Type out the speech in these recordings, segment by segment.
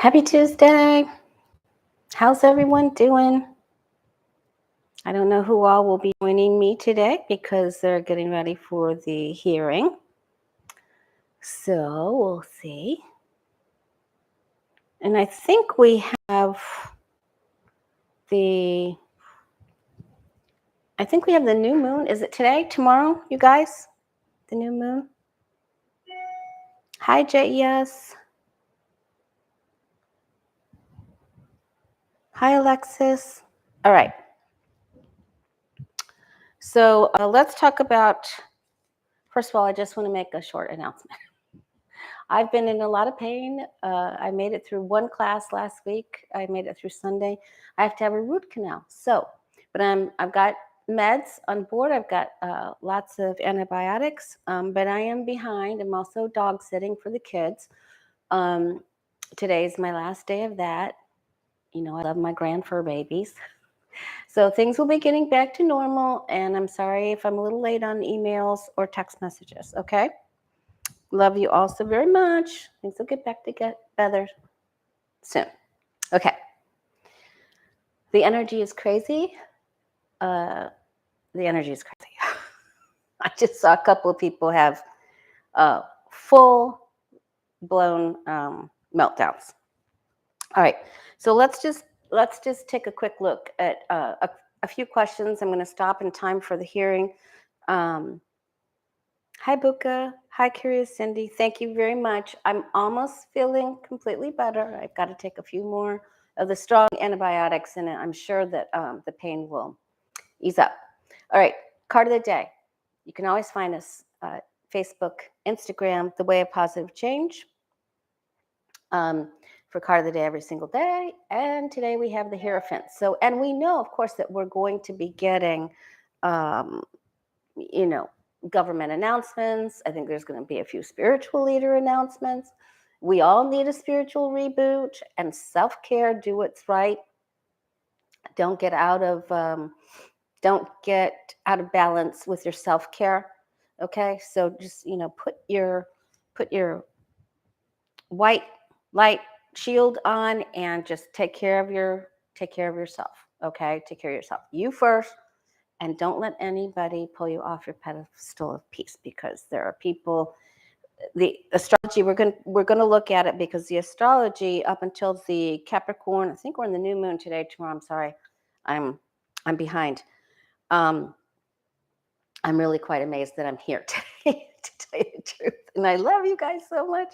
Happy Tuesday. How's everyone doing? I don't know who all will be joining me today because they're getting ready for the hearing. So we'll see. And I think we have the new moon. Is it today? Tomorrow, you guys? The new moon? Hi, JES. Hi, Alexis. All right. So let's talk about, first of all, I just want to make a short announcement. I've been in a lot of pain. I made it through one class last week. I made it through Sunday. I have to have a root canal. But I've got meds on board. I've got lots of antibiotics, but I am behind. I'm also dog sitting for the kids. Today's my last day of that. You know, I love my grand fur babies. So things will be getting back to normal, and I'm sorry if I'm a little late on emails or text messages, okay? Love you all so very much. Things will get better soon. Okay. The energy is crazy. I just saw a couple of people have full-blown meltdowns. All right. So let's just take a quick look at a few questions. I'm going to stop in time for the hearing. Hi, Buka. Hi, Curious Cindy. Thank you very much. I'm almost feeling completely better. I've got to take a few more of the strong antibiotics, and I'm sure that the pain will ease up. All right, card of the day. You can always find us Facebook, Instagram, The Way of Positive Change, for card of the day every single day. And today we have the Hierophant. So, and we know, of course, that we're going to be getting, government announcements. I think there's going to be a few spiritual leader announcements. We all need a spiritual reboot and self-care. Do what's right. Don't get out of balance with your self-care. Okay, so just put your white light shield on and just take care of yourself. Okay, take care of yourself. You first. And don't let anybody pull you off your pedestal of peace, because there are people. The astrology, we're going to look at it, because the astrology up until the Capricorn, I think we're in the new moon today. Tomorrow, I'm sorry, I'm behind. I'm really quite amazed that I'm here today, to tell you the truth. And I love you guys so much.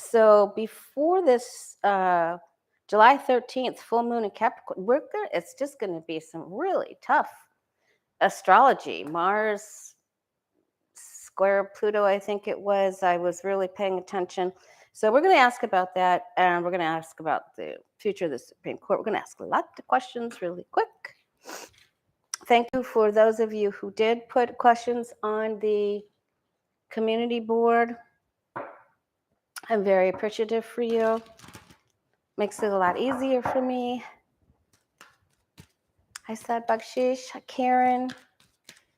So before this July 13th, full moon in Capricorn, it's just going to be some really tough astrology. Mars square Pluto, I think it was. I was really paying attention. So we're going to ask about that, and we're going to ask about the future of the Supreme Court. We're going to ask a lot of questions really quick. Thank you for those of you who did put questions on the community board. I'm very appreciative for you. Makes it a lot easier for me. I said Bakshish, Karen.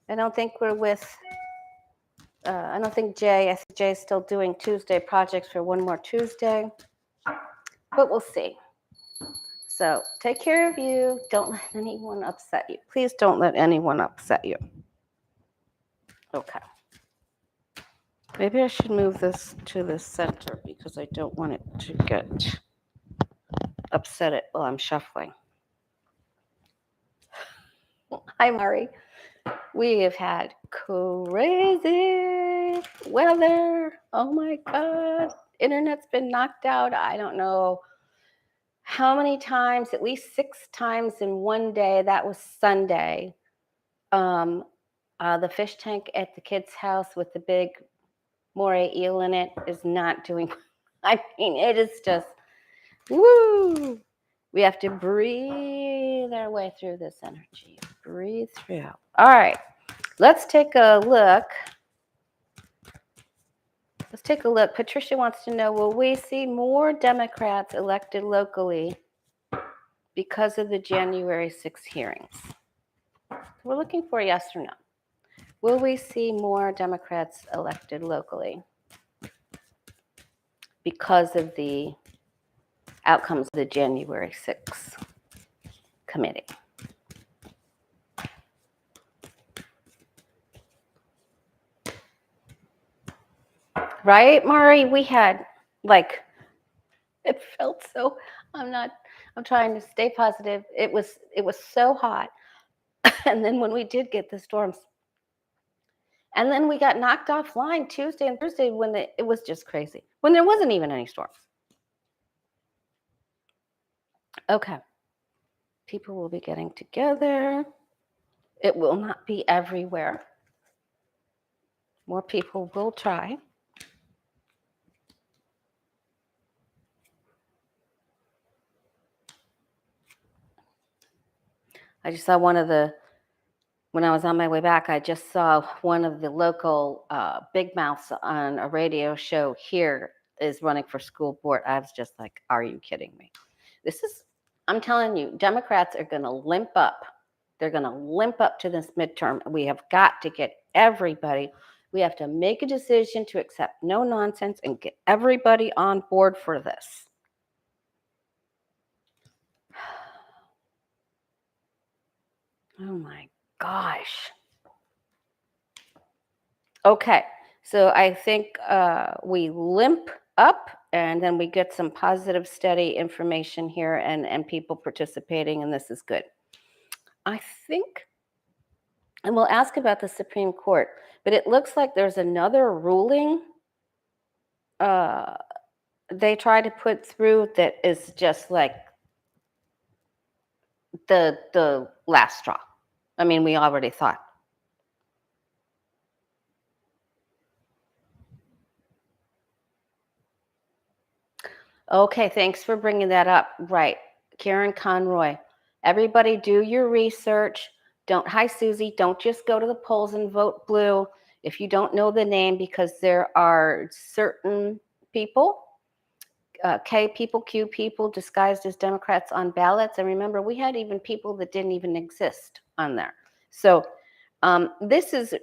I don't think we're with, I don't think Jay. I think Jay's still doing Tuesday projects for one more Tuesday. But we'll see. So take care of you. Don't let anyone upset you. Please don't let anyone upset you. Okay. Maybe I should move this to the center, because I don't want it to get upset while I'm shuffling. Hi, Mari. We have had crazy weather. Oh my God. Internet's been knocked out. I don't know how many times, at least 6 times in one day. That was Sunday. The fish tank at the kids' house with the big moray eel in it is not doing, I mean, it is just, woo. We have to breathe our way through this energy. Breathe through. All right. Let's take a look. Patricia wants to know, will we see more Democrats elected locally because of the January 6th hearings? We're looking for a yes or no. Will we see more Democrats elected locally? because of the outcomes of the January 6th committee. Right, Mari? We had, like, it felt so, I'm trying to stay positive. It was so hot. And then when we did get the storms, and then we got knocked offline Tuesday and Thursday when it was just crazy, when there wasn't even any storms. Okay. People will be getting together. It will not be everywhere. More people will try. I just saw when I was on my way back, I just saw one of the local big mouths on a radio show here is running for school board. I was just like, are you kidding me? I'm telling you, Democrats are going to limp up. They're going to limp up to this midterm. We have got to get everybody. We have to make a decision to accept no nonsense and get everybody on board for this. Oh my gosh. Okay, so I think we limp up and then we get some positive, steady information here and people participating, and this is good. I think, and we'll ask about the Supreme Court, but it looks like there's another ruling they try to put through that is just like the last straw. I mean, we already thought. Okay, thanks for bringing that up. Right, Karen Conroy. Everybody do your research. Hi, Susie, don't just go to the polls and vote blue if you don't know the name, because there are certain people, K people, Q people, disguised as Democrats on ballots. And remember, we had even people that didn't even exist on there. So this is,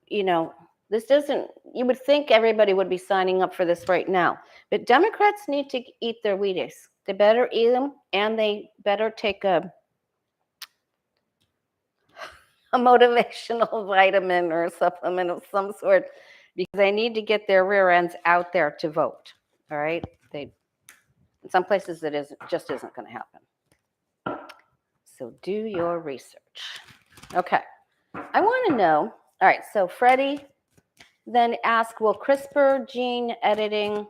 this doesn't, you would think everybody would be signing up for this right now. But Democrats need to eat their Wheaties. They better eat them, and they better take a motivational vitamin or a supplement of some sort, because they need to get their rear ends out there to vote. All right? In some places it just isn't going to happen. So do your research. Okay. I want to know, all right, so Freddie then asked, will CRISPR gene editing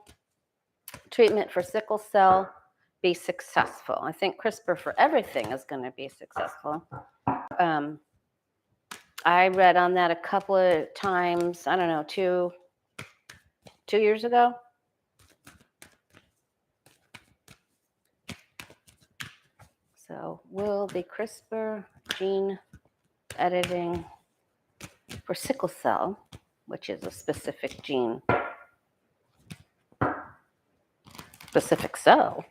treatment for sickle cell be successful? I think CRISPR for everything is going to be successful. I read on that a couple of times, I don't know, two years ago. So will the CRISPR gene editing for sickle cell, which is a specific gene, specific cell,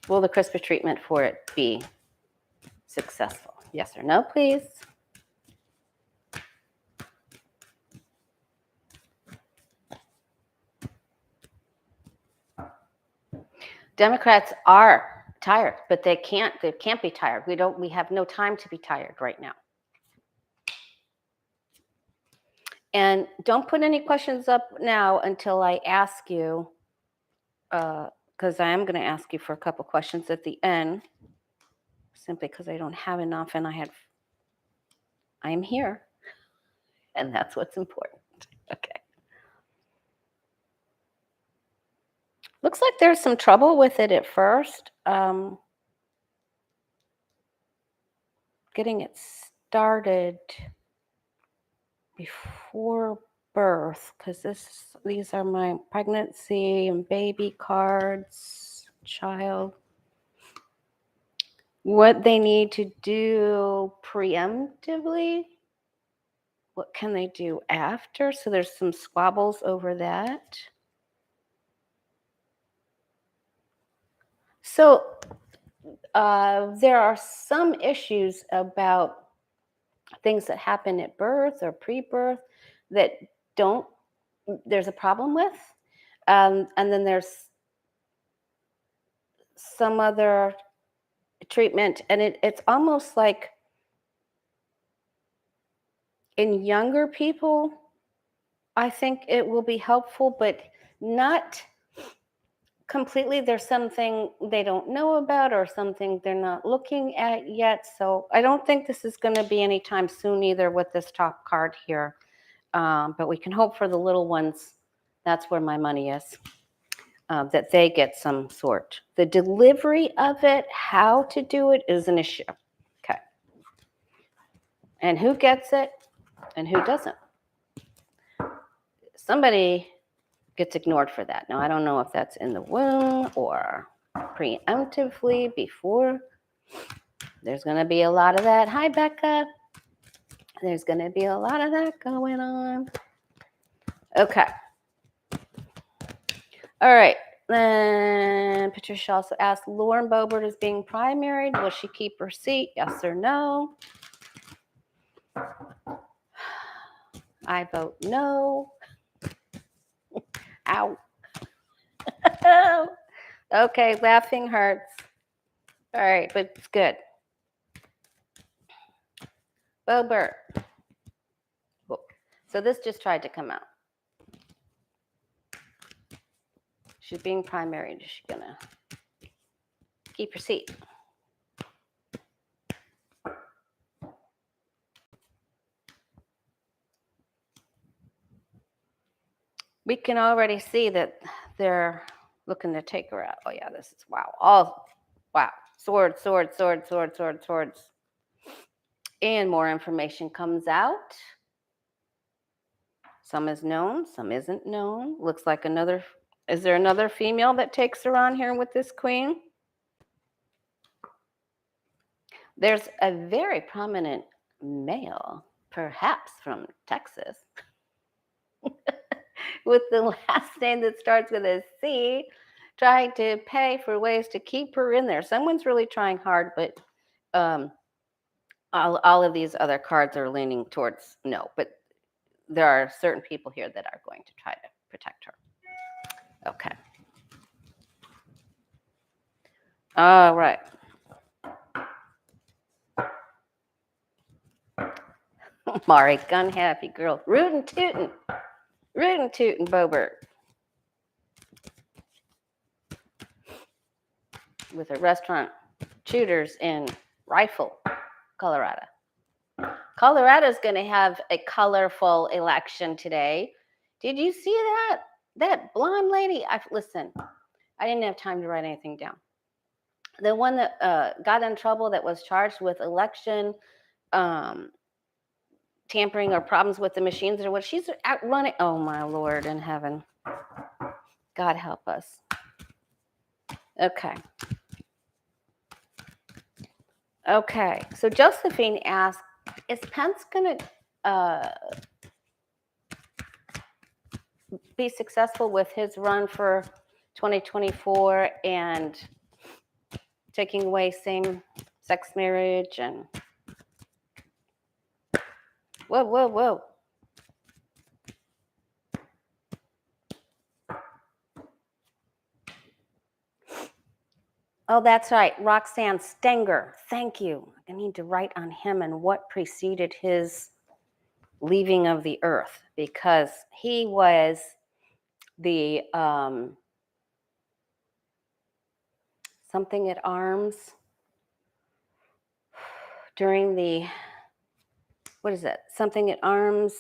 will the CRISPR treatment for it be successful? Yes or no, please? Democrats are tired, but they can't be tired. We have no time to be tired right now. And don't put any questions up now until I ask you, because I am going to ask you for a couple questions at the end, simply because I don't have enough, and I am here, and that's what's important. Okay. Looks like there's some trouble with it at first. Getting it started before birth, because these are my pregnancy and baby cards, child. What they need to do preemptively, what can they do after? So there's some squabbles over that. So there are some issues about things that happen at birth or pre-birth that there's a problem with. And then there's some other treatment, and it's almost like in younger people, I think it will be helpful, but not completely. There's something they don't know about or something they're not looking at yet. So I don't think this is going to be anytime soon either with this top card here. But we can hope for the little ones. That's where my money is, that they get some sort. The delivery of it, how to do it, is an issue. Okay. And who gets it and who doesn't? Somebody gets ignored for that. Now, I don't know if that's in the womb or preemptively before. There's going to be a lot of that. Hi, Becca. There's going to be a lot of that going on. Okay. All right. Then Patricia also asked, Lauren Boebert is being primaried. Will she keep her seat? Yes or no? I vote no. Ow. Okay, laughing hurts. All right, but it's good. Boebert. Cool. So this just tried to come out. She's being primaried. Is she gonna keep her seat? We can already see that they're looking to take her out. Oh yeah, this is wow. All wow. Swords, swords, swords, swords, swords, swords. And more information comes out. Some is known, some isn't known. Looks like another. Is there another female that takes her on here with this queen? There's a very prominent male, perhaps from Texas, with the last name that starts with a C, trying to pay for ways to keep her in there. Someone's really trying hard, but all of these other cards are leaning towards no. But there are certain people here that are going to try to protect her. Okay. All right. Mari, gun happy girl. Rootin' tootin'. Rootin' tootin' Boebert. With a restaurant shooters in Rifle, Colorado. Colorado's going to have a colorful election today. Did you see that? That blonde lady? Listen, I didn't have time to write anything down. The one that got in trouble that was charged with election tampering or problems with the machines or what, she's out running. Oh, my Lord in heaven. God help us. Okay. Okay. So Josephine asked, is Pence going to be successful with his run for 2024 and taking away same-sex marriage and whoa. Oh, that's right. Roxanne Stenger. Thank you. I need to write on him and what preceded his leaving of the earth, because he was the something at arms during the, what is it? Something at arms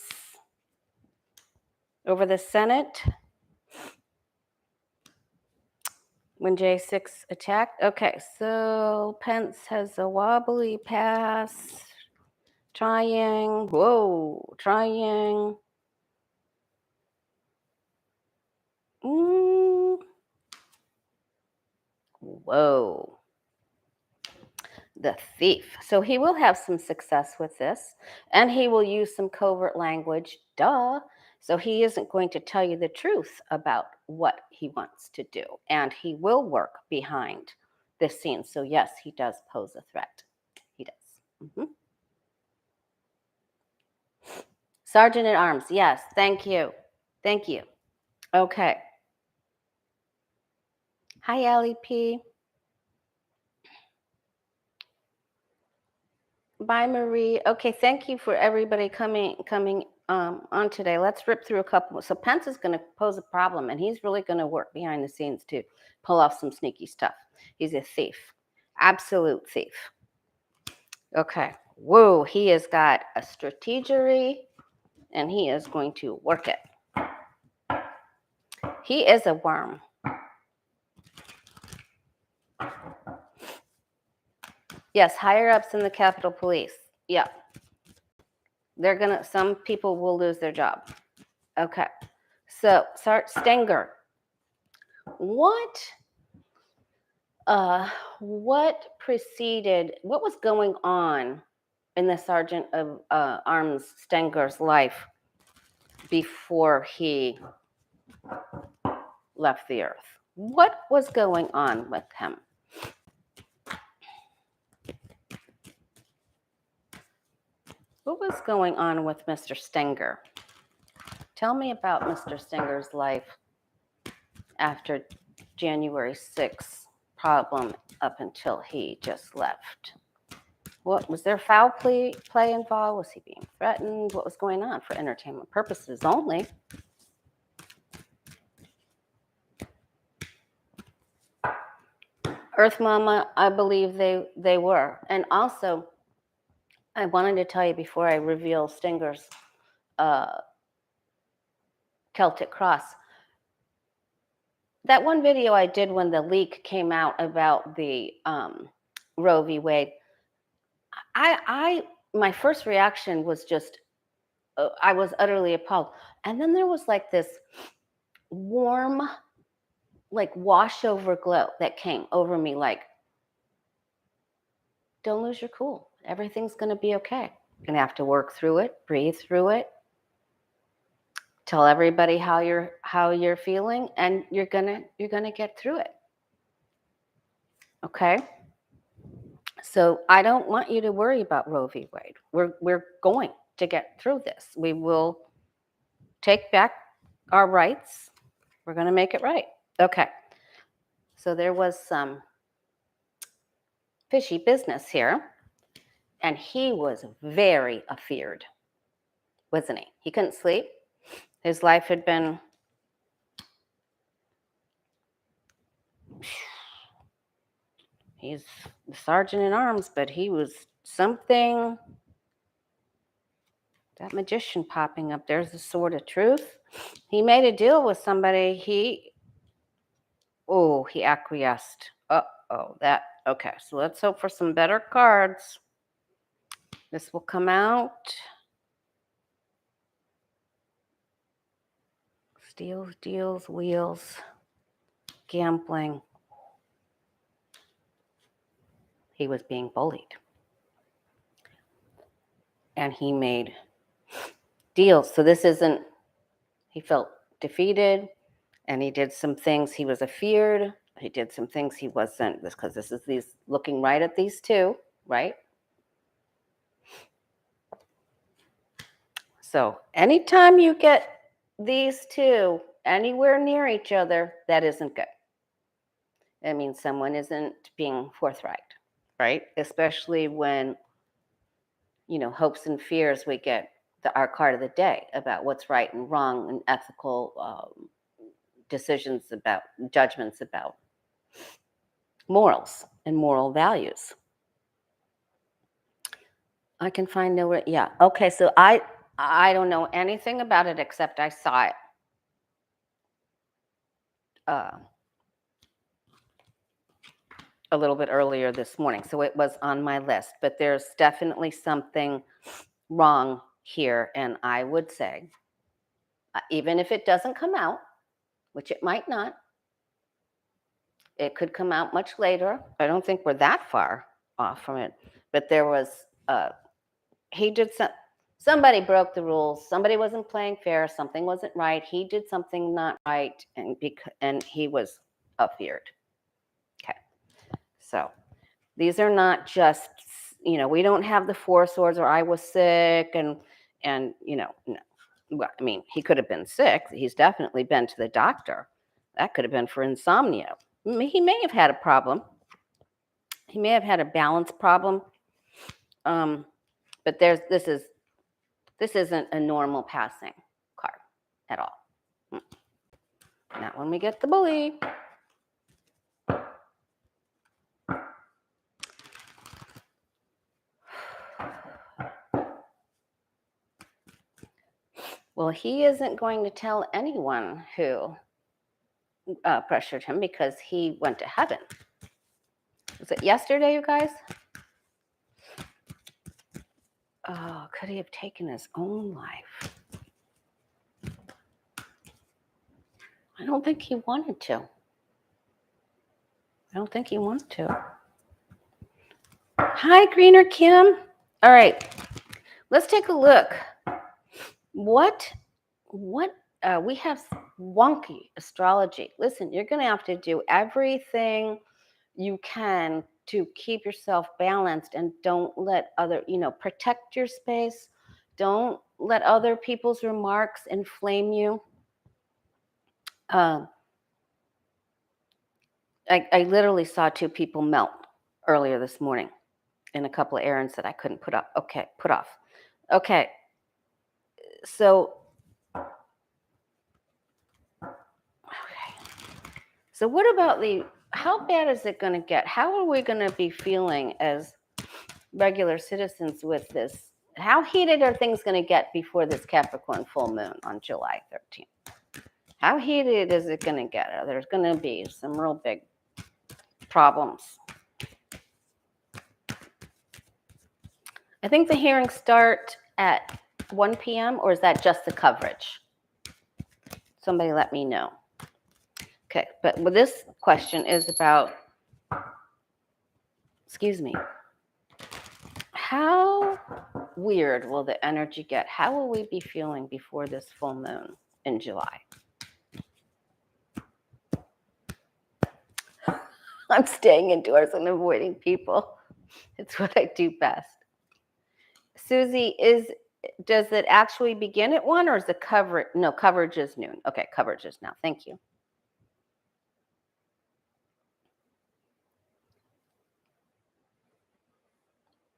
over the Senate when J6 attacked. Okay, so Pence has a wobbly pass. Trying. Whoa. Trying. Whoa. The thief. So he will have some success with this, and he will use some covert language. Duh. So he isn't going to tell you the truth about what he wants to do, and he will work behind the scenes. So yes, he does pose a threat. He does. Sergeant at Arms. Yes. Thank you. Thank you. Okay. Hi, Allie P. Bye, Marie. Okay, thank you for everybody coming on today. Let's rip through a couple. So Pence is going to pose a problem, and he's really going to work behind the scenes to pull off some sneaky stuff. He's a thief, absolute thief. Okay, whoa, he has got a strategery, and he is going to work it. He is a worm. Yes, higher ups in the Capitol Police. Yeah. They're gonna, some people will lose their job. Okay. So, Stenger, what preceded, what was going on in the Sergeant of Arms Stenger's life before he left the earth? What was going on with him? What was going on with Mr. Stenger? Tell me about Mr. Stenger's life after January 6th problem up until he just left. What was there foul play involved? Was he being threatened? What was going on for entertainment purposes only? Earth Mama, I believe they were. And also, I wanted to tell you before I reveal Stenger's Celtic cross. That one video I did when the leak came out about the Roe v. Wade, my first reaction was just, I was utterly appalled. And then there was like this warm, like washover glow that came over me, like, don't lose your cool. Everything's going to be okay. You're going to have to work through it, breathe through it, tell everybody how you're feeling, and you're going to get through it. Okay? So I don't want you to worry about Roe v. Wade. We're going to get through this. We will take back our rights. We're going to make it right. Okay. So there was some fishy business here, and he was very afeared, wasn't he? He couldn't sleep. His life had been he's the sergeant at arms, but he was something. That magician popping up, there's the sword of truth. He made a deal with somebody. He acquiesced. Okay. So let's hope for some better cards. This will come out. Steals, deals, wheels, gambling. He was being bullied. And he made deals. So this isn't, he felt defeated, and he did some things he was afeared. He did some things he wasn't, because this is these looking right at these two, right? So anytime you get these two anywhere near each other, that isn't good. That means someone isn't being forthright, right? Especially when, hopes and fears, we get our card of the day about what's right and wrong and ethical decisions about judgments about morals and moral values. I can find nowhere. Yeah. Okay. So I don't know anything about it except I saw it. A little bit earlier this morning. So it was on my list, but there's definitely something wrong here. And I would say, even if it doesn't come out, which it might not, it could come out much later. I don't think we're that far off from it, but there was, he did somebody broke the rules. Somebody wasn't playing fair. Something wasn't right. He did something not right. And he was afeared. Okay. So these are not just, we don't have the four swords or I was sick and And, no. Well, I mean, he could have been sick. He's definitely been to the doctor. That could have been for insomnia. He may have had a problem. He may have had a balance problem. But this isn't a normal passing card at all. Not when we get the bully. Well, he isn't going to tell anyone who pressured him because he went to heaven. Was it yesterday, you guys? Oh, could he have taken his own life? I don't think he wanted to. Hi, Greener Kim. All right, let's take a look. What we have wonky astrology. Listen, you're going to have to do everything you can to keep yourself balanced and don't let protect your space. Don't let other people's remarks inflame you. I literally saw 2 people melt earlier this morning in a couple of errands that I couldn't put off. Okay. So what about how bad is it going to get? How are we going to be feeling as regular citizens with this? How heated are things going to get before this Capricorn full moon on July 13th? How heated is it going to get? There's going to be some real big problems. I think the hearings start at 1 p.m. or is that just the coverage? Somebody let me know. Okay, but this question is about, how weird will the energy get? How will we be feeling before this full moon in July? I'm staying indoors and avoiding people. It's what I do best. Susie, does it actually begin at 1 or is the coverage? No, coverage is noon. Okay, coverage is now. Thank you.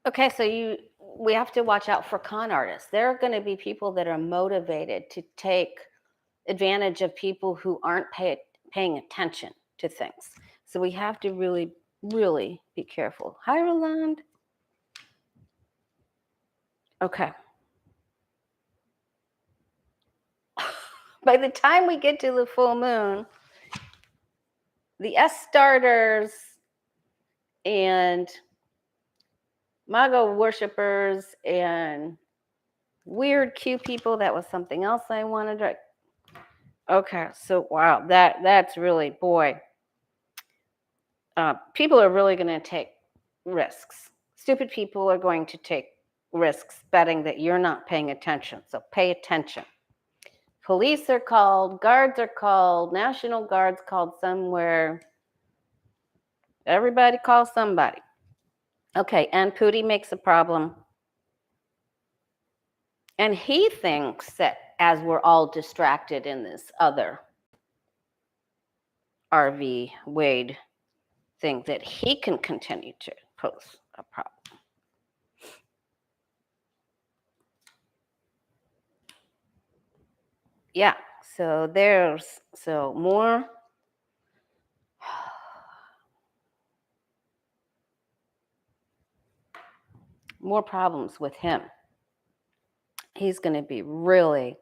Okay, so we have to watch out for con artists. There are going to be people that are motivated to take advantage of people who aren't paying attention to things. So we have to really, really be careful. Hi, Roland. Okay. By the time we get to the full moon, the S-starters and MAGA worshipers and weird Q people, that was something else I wanted to. Okay, so wow, that's really, boy. People are really going to take risks. Stupid people are going to take risks betting that you're not paying attention. So pay attention. Police are called, guards are called, National Guard's called somewhere. Everybody calls somebody. Okay, and Pootie makes a problem. And he thinks that as we're all distracted in this other RV Wade thing, that he can continue to pose a problem. Yeah, so there's more problems with him. He's going to be really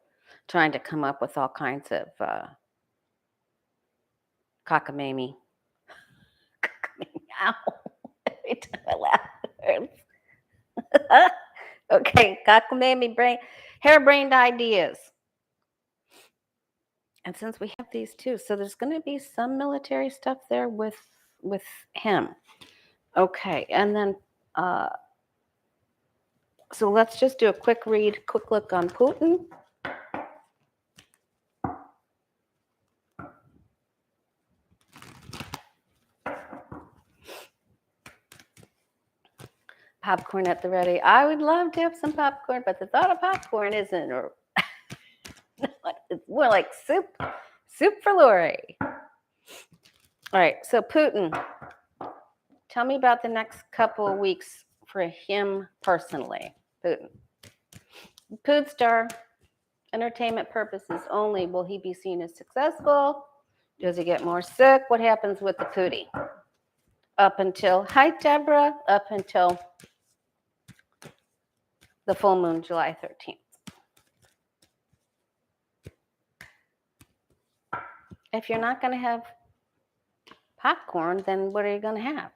trying to come up with all kinds of cockamamie. Ow. Every time I laugh, it hurts. Okay, cockamamie harebrained ideas. And since we have these too, so there's going to be some military stuff there with him. Okay, and then so let's just do a quick look on Putin. Popcorn at the ready. I would love to have some popcorn, but the thought of popcorn isn't, or it's more like soup for Lori. All right, so Putin, tell me about the next couple of weeks for him personally. Putin. Poot star, entertainment purposes only. Will he be seen as successful? Does he get more sick? What happens with the Pootie? Up until, hi Deborah, up until the full moon, July 13th. If you're not going to have popcorn, then what are you going to have?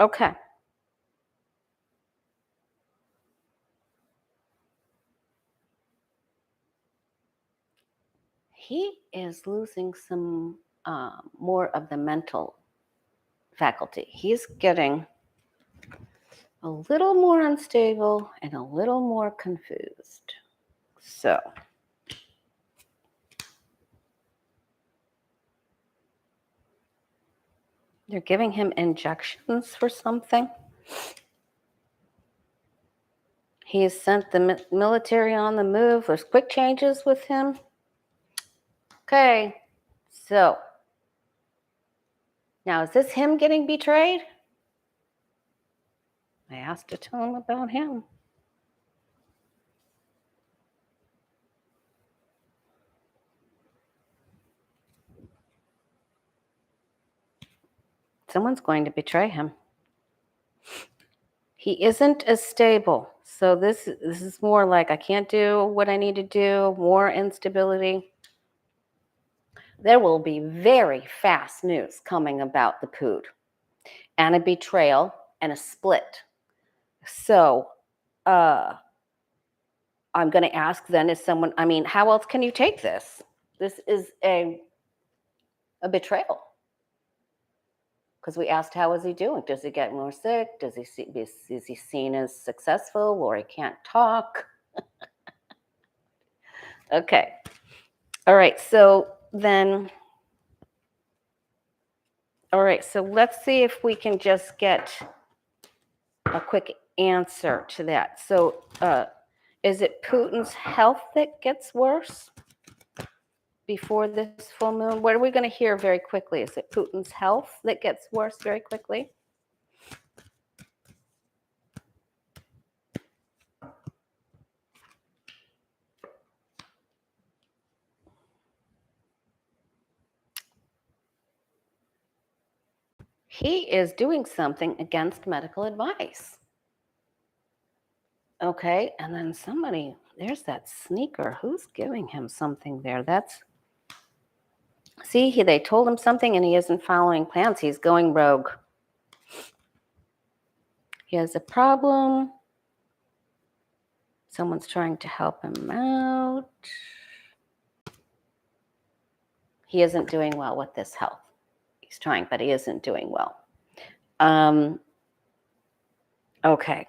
Okay. He is losing some more of the mental faculty. He's getting a little more unstable and a little more confused. So, they're giving him injections for something. He has sent the military on the move. There's quick changes with him. Okay, so now is this him getting betrayed? I asked to tell him about him. Someone's going to betray him. He isn't as stable. So this is more like I can't do what I need to do, more instability. There will be very fast news coming about the Poot and a betrayal and a split. So I'm going to ask then, is someone, I mean, how else can you take this? This is a betrayal. Because we asked, how is he doing? Does he get more sick? Is he seen as successful? Lori can't talk. Okay. All right. So then, all right. So let's see if we can just get a quick answer to that. So is it Putin's health that gets worse before this full moon? What are we going to hear very quickly? Is it Putin's health that gets worse very quickly? He is doing something against medical advice. Okay, and then somebody, there's that sneaker. Who's giving him something there? See, they told him something and he isn't following plans. He's going rogue. He has a problem. Someone's trying to help him out. He isn't doing well with this health. He's trying, but he isn't doing well. Okay.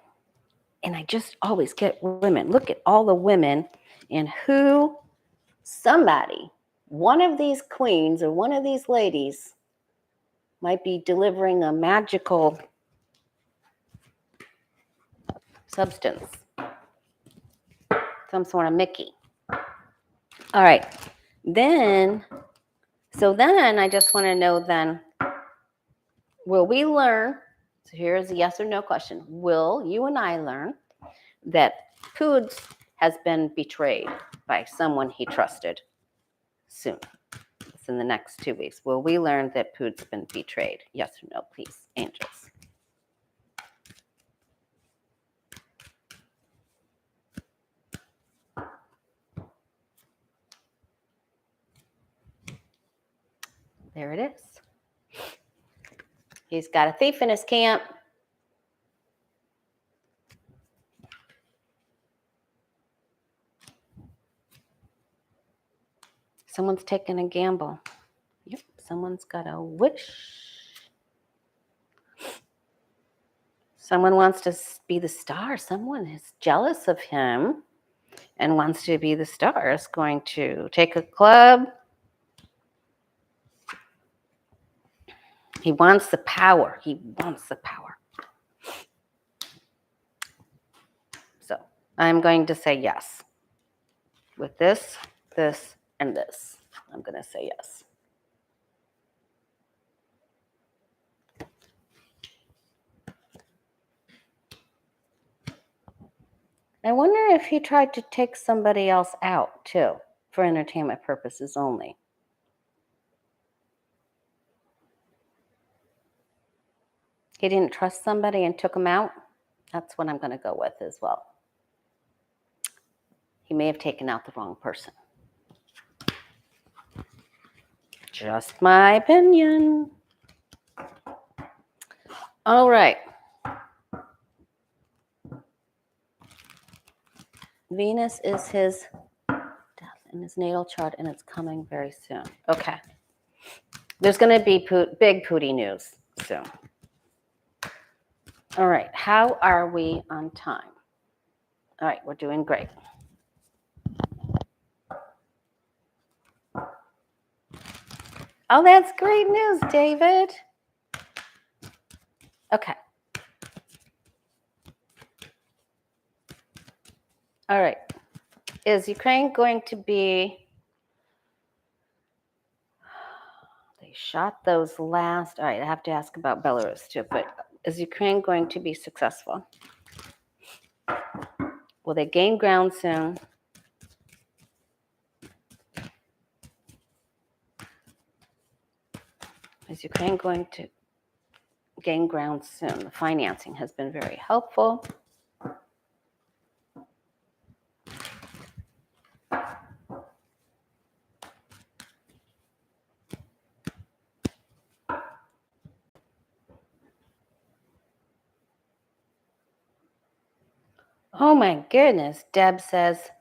And I just always get women. Look at all the women and who somebody, one of these queens or one of these ladies might be delivering a magical substance. Some sort of Mickey. All right. Then I just want to know then, will we learn? So here's a yes or no question. Will you and I learn that Poots has been betrayed by someone he trusted soon? It's in the next 2 weeks. Will we learn that Poots been betrayed? Yes or no, please, angels. There it is. He's got a thief in his camp. Someone's taking a gamble. Yep, someone's got a wish. Someone wants to be the star. Someone is jealous of him and wants to be the star. Is going to take a club. He wants the power. He wants the power. I'm going to say yes. With this, this, and this, I'm going to say yes. I wonder if he tried to take somebody else out, too, for entertainment purposes only. He didn't trust somebody and took him out? That's what I'm going to go with as well. He may have taken out the wrong person. Just my opinion. All right. Venus is his death in his natal chart, and it's coming very soon. Okay. There's going to be big Pootie news soon. All right. How are we on time? All right. We're doing great. Oh, that's great news, David. Okay. All right. Is Ukraine going to be... They shot those last... All right, I have to ask about Belarus too, but is Ukraine going to be successful? Will they gain ground soon? Is Ukraine going to gain ground soon? The financing has been very helpful. Oh my goodness, Deb says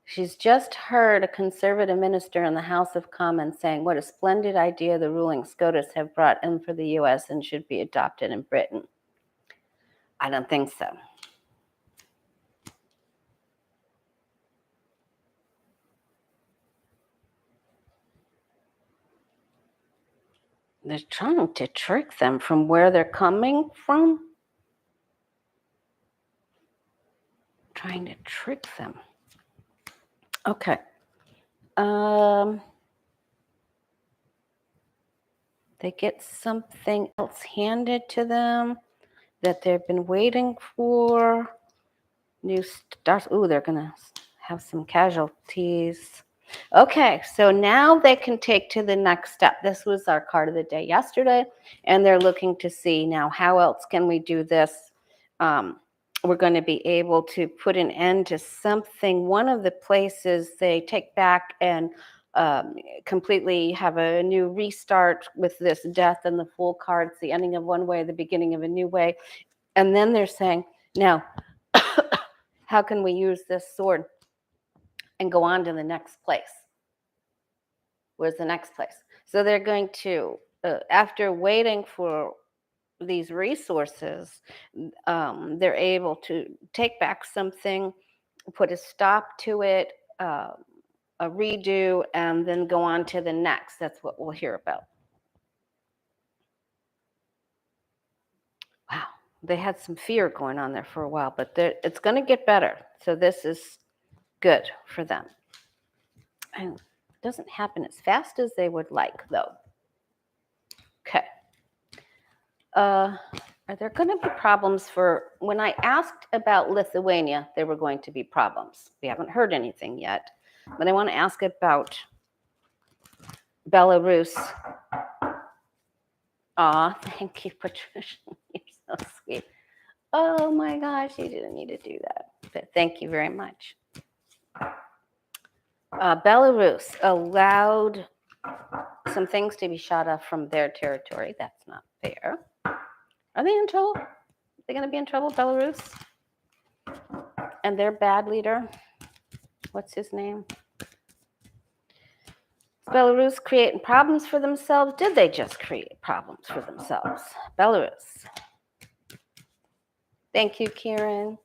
she's just heard a conservative minister in the House of Commons saying what a splendid idea the ruling SCOTUS have brought in for the U.S. and should be adopted in Britain. I don't think so. They're trying to trick them from where they're coming from. Trying to trick them. Okay. They get something else handed to them that they've been waiting for. New stars. Ooh, they're going to have some casualties. Okay, so now they can take to the next step. This was our card of the day yesterday, and they're looking to see now how else can we do this. We're going to be able to put an end to something. One of the places they take back and completely have a new restart with this death and the Fool card. It's the ending of one way, the beginning of a new way. And then they're saying, now, how can we use this sword and go on to the next place? Where's the next place? So they're going to, after waiting for these resources, they're able to take back something, put a stop to it, a redo, and then go on to the next. That's what we'll hear about. Wow, they had some fear going on there for a while, but it's going to get better. So this is good for them. And it doesn't happen as fast as they would like, though. Okay. Are there going to be problems for, when I asked about Lithuania, there were going to be problems. We haven't heard anything yet, but I want to ask about Belarus. Aw, thank you, Patricia. You're so sweet. Oh my gosh, you didn't need to do that, but thank you very much. Belarus allowed some things to be shot off from their territory. That's not fair. Are they in trouble? Are they going to be in trouble, Belarus? And their bad leader, what's his name? Is Belarus creating problems for themselves? Did they just create problems for themselves? Belarus. Thank you, Kieran.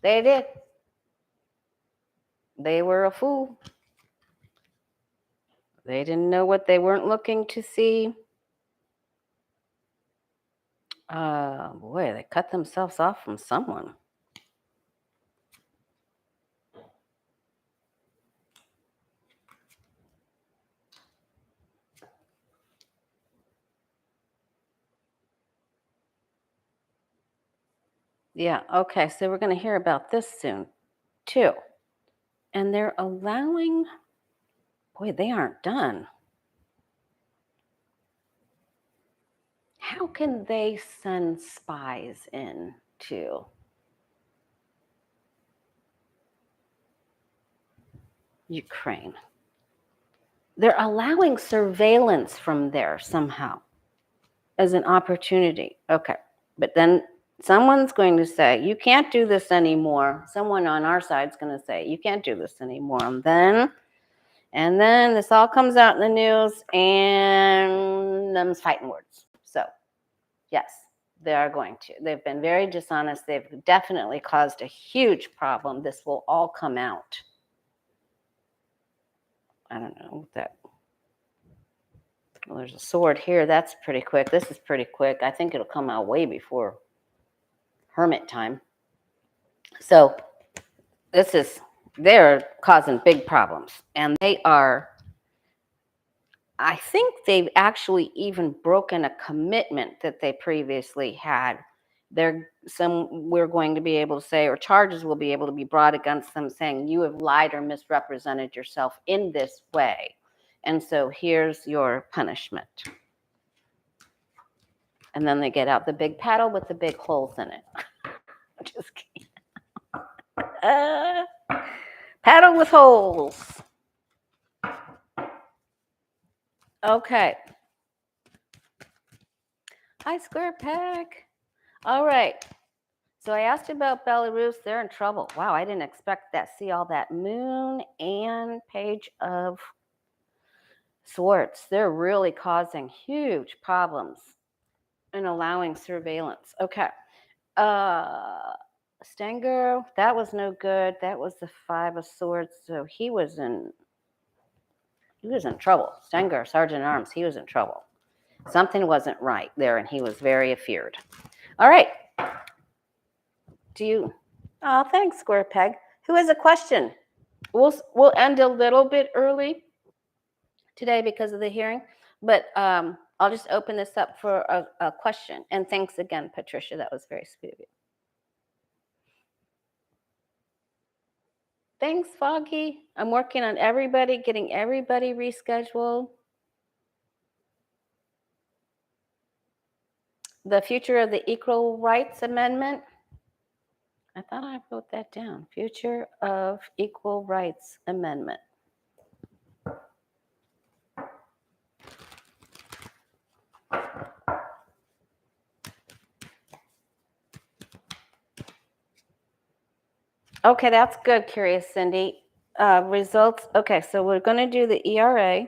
They did. They were a fool. They didn't know what they weren't looking to see. Boy, they cut themselves off from someone. Yeah, okay, so we're going to hear about this soon, too. And they're allowing, boy, they aren't done. How can they send spies in to Ukraine? They're allowing surveillance from there somehow as an opportunity. Okay, but then someone's going to say, you can't do this anymore. Someone on our side is going to say, you can't do this anymore. And then this all comes out in the news and them's fighting words. So, yes, they are going to. They've been very dishonest. They've definitely caused a huge problem. This will all come out. I don't know that. Well, there's a sword here. That's pretty quick. This is pretty quick. I think it'll come out way before hermit time. So they're causing big problems. And they are, I think they've actually even broken a commitment that they previously had. We're going to be able to say, or charges will be able to be brought against them saying, you have lied or misrepresented yourself in this way. And so here's your punishment. And then they get out the big paddle with the big holes in it. Just kidding. Paddle with holes. Okay. Hi, Square Peg. All right. So I asked you about Belarus. They're in trouble. Wow, I didn't expect that. See all that moon and page of swords. They're really causing huge problems and allowing surveillance. Okay. Stenger, that was no good. That was the 5 of swords. So he was in trouble. Stenger, Sergeant at Arms, he was in trouble. Something wasn't right there, and he was very afeared. All right. Oh, thanks, Square Peg. Who has a question? We'll end a little bit early today because of the hearing, but I'll just open this up for a question. And thanks again, Patricia. That was very sweet of you. Thanks, Foggy. I'm working on getting everybody rescheduled. The future of the Equal Rights Amendment. I thought I wrote that down. Future of Equal Rights Amendment. Okay, that's good, Curious Cindy. Results. Okay, so we're going to do the ERA.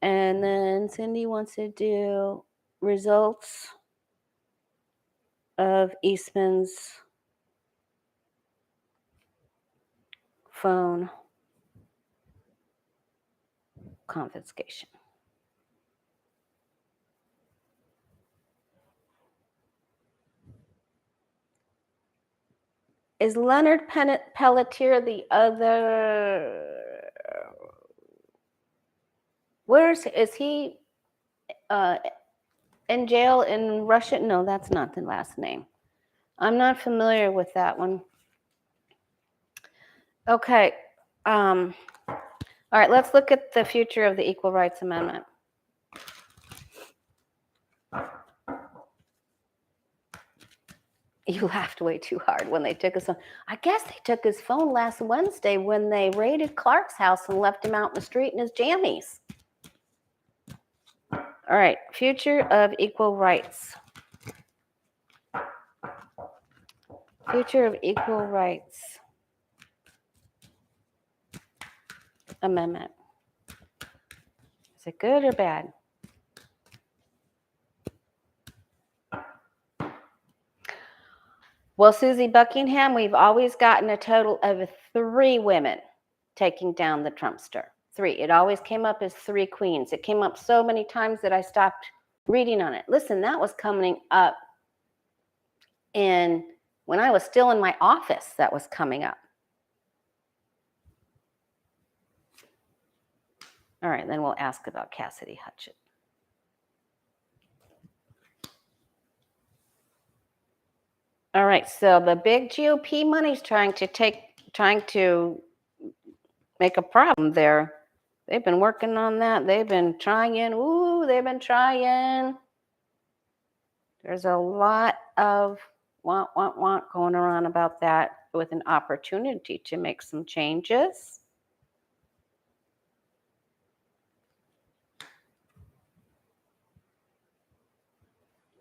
And then Cindy wants to do results of Eastman's phone confiscation. Is Leonard Pelletier the other? Is he in jail in Russia? No, that's not the last name. I'm not familiar with that one. Okay. All right, let's look at the future of the Equal Rights Amendment. You laughed way too hard when they took his phone. I guess they took his phone last Wednesday when they raided Clark's house and left him out in the street in his jammies. All right, future of equal rights. Future of Equal Rights Amendment. Is it good or bad? Well, Susie Buckingham, we've always gotten a total of 3 women taking down the Trumpster. 3. It always came up as 3 queens. It came up so many times that I stopped reading on it. Listen, that was coming up when I was still in my office, that was coming up. All right, then we'll ask about Cassidy Hutchinson. All right, so the big GOP money's trying to make a problem there. They've been working on that. They've been trying. They've been trying. There's a lot of want going around about that, with an opportunity to make some changes.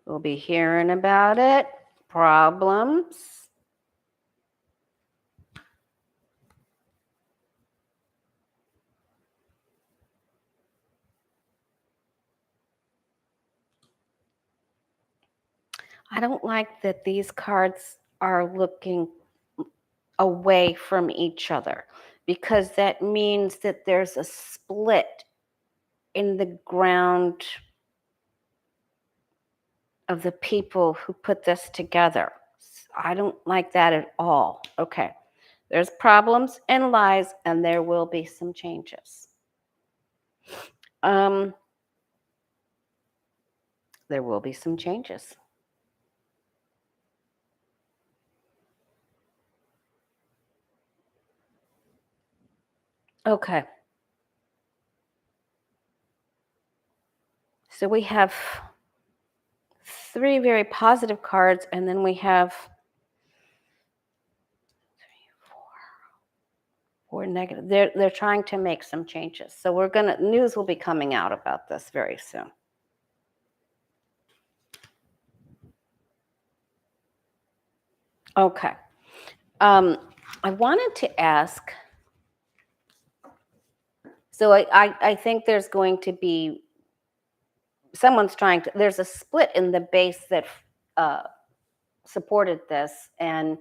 We'll be hearing about it. Problems. I don't like that these cards are looking away from each other, because that means that there's a split in the ground of the people who put this together. I don't like that at all. Okay. There's problems and lies, and there will be some changes. There will be some changes. Okay. So we have 3 very positive cards, and then we have 4 negative. They're trying to make some changes. So news will be coming out about this very soon. Okay. I wanted to ask, so I think there's going to be, there's a split in the base that supported this, and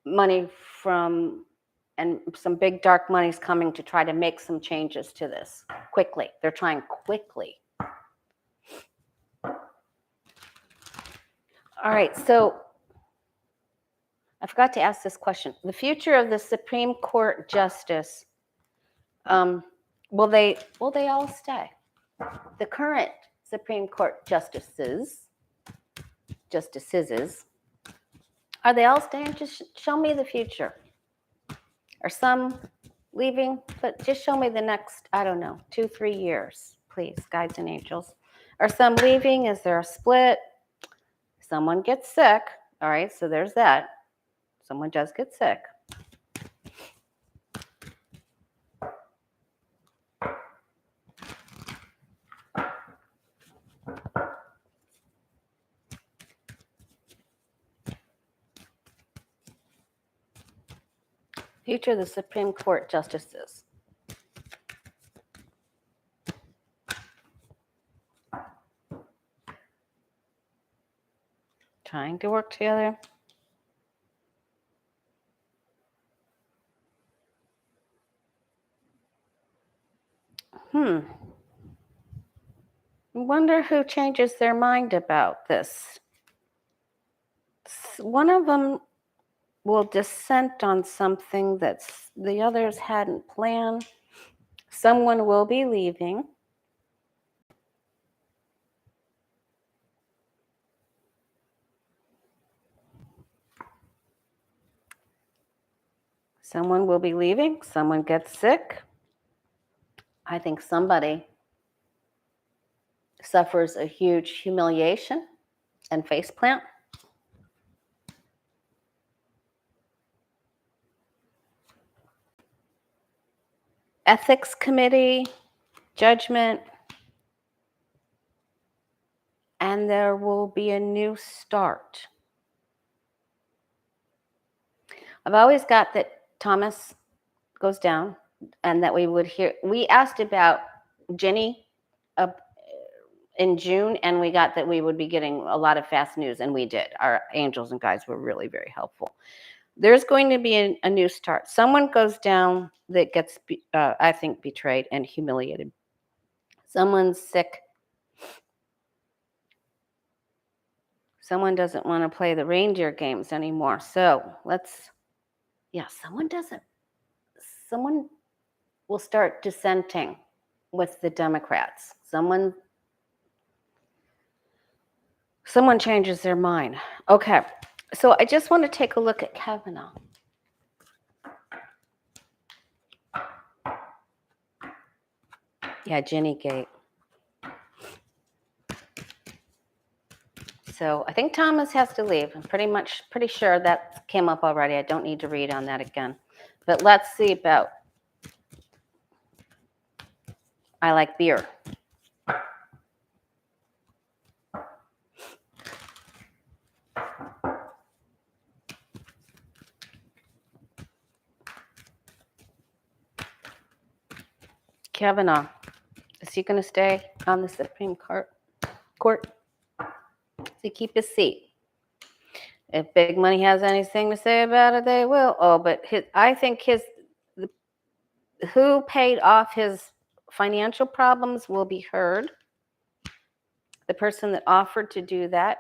money and some big dark money's coming to try to make some changes to this quickly. They're trying quickly. All right, so I forgot to ask this question. The future of the Supreme Court justice, will they all stay? The current Supreme Court justices, are they all staying? Just show me the future. Are some leaving? But just show me the next, 2-3 years, please, guides and angels. Are some leaving? Is there a split? Someone gets sick. All right, so there's that. Someone does get sick. Future of the Supreme Court justices. Trying to work together. I wonder who changes their mind about this. One of them will dissent on something that the others hadn't planned. Someone will be leaving. Someone will be leaving. Someone gets sick. I think somebody suffers a huge humiliation and faceplant. Ethics committee, judgment, and there will be a new start. I've always got that Thomas goes down, and that we asked about Ginny in June, and we got that we would be getting a lot of fast news, and we did. Our angels and guides were really very helpful. There's going to be a new start. Someone goes down that gets, I think, betrayed and humiliated. Someone's sick. Someone doesn't want to play the reindeer games anymore. So someone will start dissenting with the Democrats. Someone changes their mind. Okay, so I just want to take a look at Kavanaugh. Yeah, Ginny Gate. So I think Thomas has to leave. I'm pretty sure that came up already. I don't need to read on that again. But let's see about I like beer. Kavanaugh, is he going to stay on the Supreme Court? Does he keep his seat? If Big Money has anything to say about it, they will. Oh, but I think who paid off his financial problems will be heard. The person that offered to do that.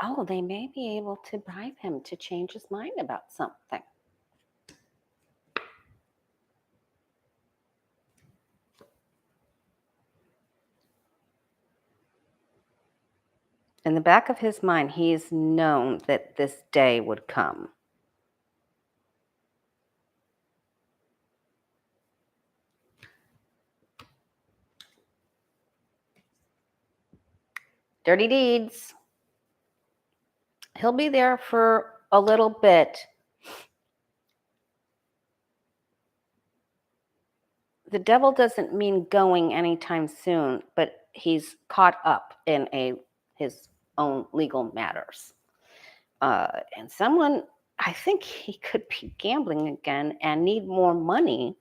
Oh, they may be able to bribe him to change his mind about something. In the back of his mind, he's known that this day would come. Dirty deeds. He'll be there for a little bit. The devil doesn't mean going anytime soon, but he's caught up in his own legal matters. And someone, I think he could be gambling again and need more money.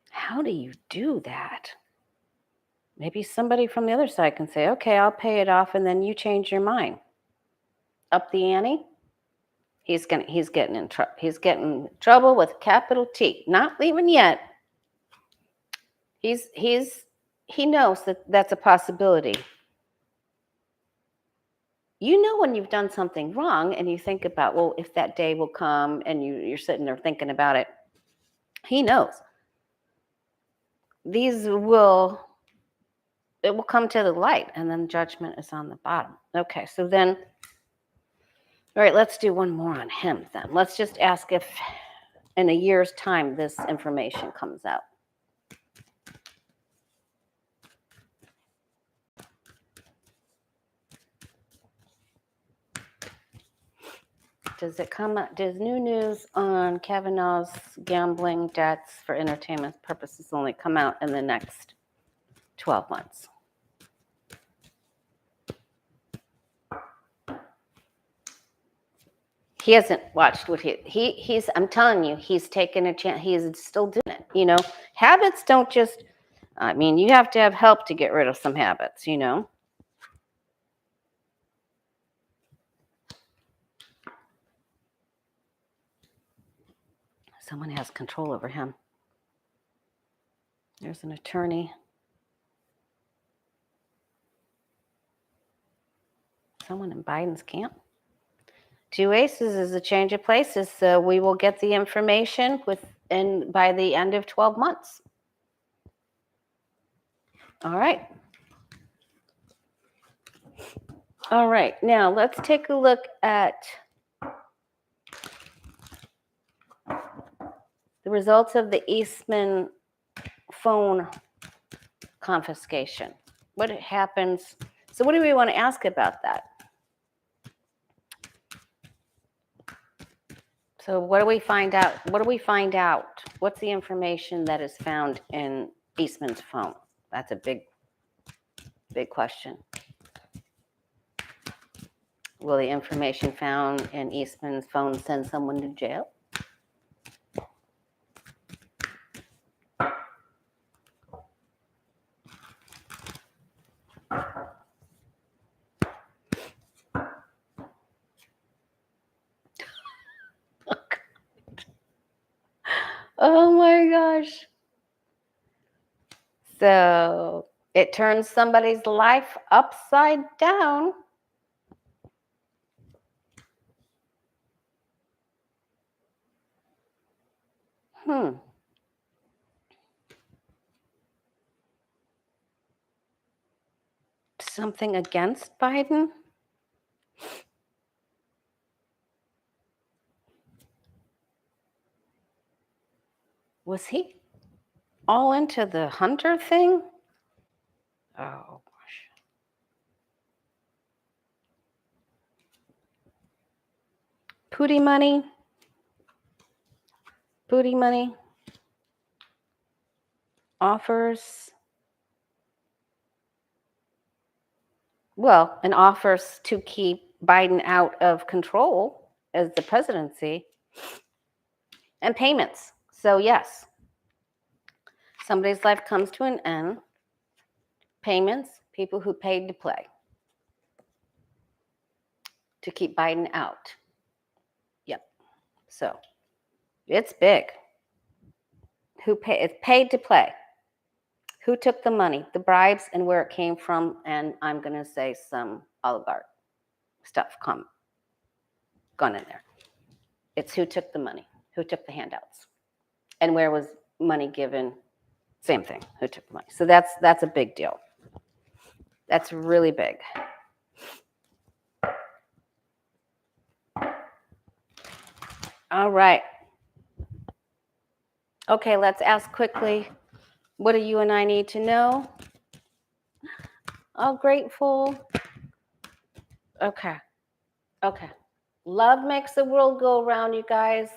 How do you do that? Maybe somebody from the other side can say, okay, I'll pay it off, and then you change your mind. Up the ante. He's getting in trouble. He's getting in trouble with capital T. Not leaving yet. He knows that that's a possibility. You know when you've done something wrong and you think about, well, if that day will come, and you're sitting there thinking about it. He knows. It will come to the light, and then judgment is on the bottom. Okay, so then, all right, let's do one more on him then. Let's just ask if in a year's time this information comes out. Does new news on Kavanaugh's gambling debts for entertainment purposes only come out in the next 12 months? He hasn't watched what he's, I'm telling you, he's taken a chance. He is still doing it. You know, habits don't just, you have to have help to get rid of some habits, you know. Someone has control over him. There's an attorney. Someone in Biden's camp. Two aces is a change of places, so we will get the information by the end of 12 months. All right. All right, now let's take a look at the results of the Eastman phone confiscation. What happens? So what do we want to ask about that? So what do we find out? What's the information that is found in Eastman's phone? That's a big question. Will the information found in Eastman's phone send someone to jail? Oh my gosh. So it turns somebody's life upside down. Something against Biden? Was he all into the Hunter thing? Oh gosh. Pootie money. Pootie money. Offers. Well, and offers to keep Biden out of control as the presidency. And payments. So yes, somebody's life comes to an end. Payments, people who paid to play to keep Biden out. Yep. So it's big. It's paid to play. Who took the money, the bribes, and where it came from? And I'm going to say some oligarch stuff gone in there. It's who took the money, who took the handouts, and where was money given? Same thing. Who took the money? So that's a big deal. That's really big. All right. Okay, let's ask quickly. What do you and I need to know? Oh, grateful. Okay. Love makes the world go around, you guys.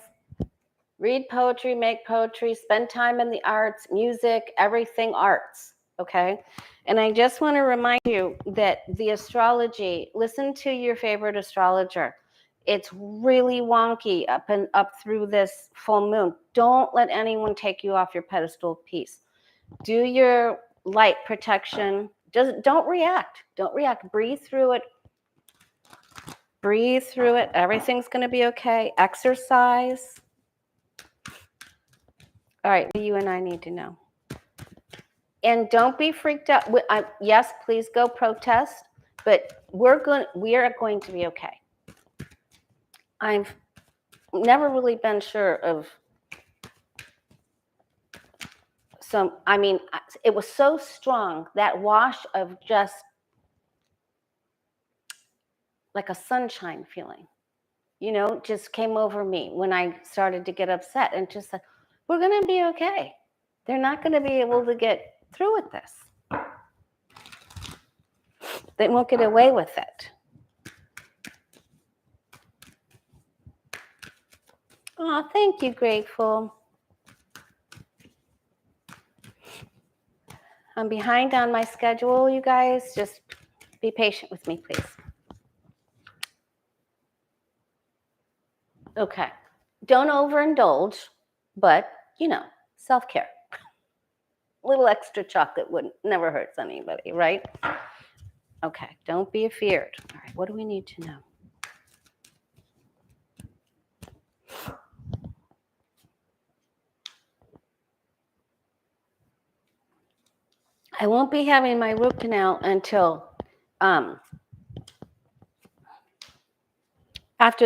Read poetry, make poetry, spend time in the arts, music, everything arts. Okay. And I just want to remind you that the astrology, listen to your favorite astrologer. It's really wonky up through this full moon. Don't let anyone take you off your pedestal of peace. Do your light protection. Don't react. Breathe through it. Everything's going to be okay. Exercise. All right, you and I need to know. And don't be freaked out. Yes, please go protest, but we are going to be okay. I've never really been sure of it was so strong, that wash of just like a sunshine feeling, just came over me when I started to get upset, and just like, we're going to be okay. They're not going to be able to get through with this. They won't get away with it. Oh, thank you, Grateful. I'm behind on my schedule, you guys. Just be patient with me, please. Okay. Don't overindulge, but, self-care. A little extra chocolate never hurts anybody, right? Okay. Don't be afeared. All right. What do we need to know? I won't be having my root canal until after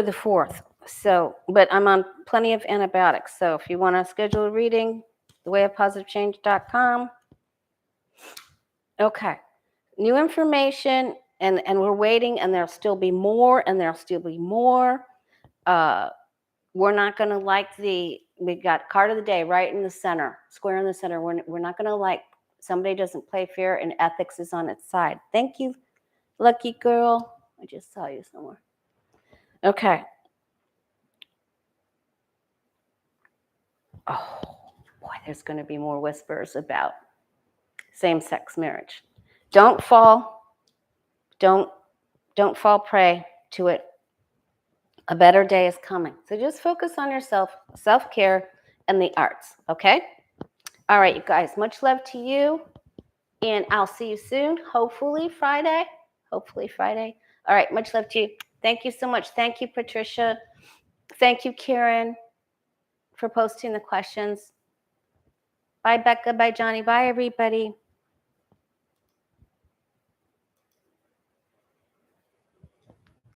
the 4th. So, but I'm on plenty of antibiotics. So if you want to schedule a reading, thewayofpositivechange.com. Okay. New information, and we're waiting, and there'll still be more, We're not going to like we got card of the day right in the center, square in the center. We're not going to like somebody doesn't play fair, and ethics is on its side. Thank you, lucky girl. I just saw you somewhere. Okay. Oh boy, there's going to be more whispers about same-sex marriage. Don't fall prey to it. A better day is coming. So just focus on yourself, self-care, and the arts, okay? All right, you guys, much love to you, and I'll see you soon, hopefully Friday. All right, much love to you. Thank you so much. Thank you, Patricia. Thank you, Karen, for posting the questions. Bye, Becca. Bye, Johnny. Bye, everybody.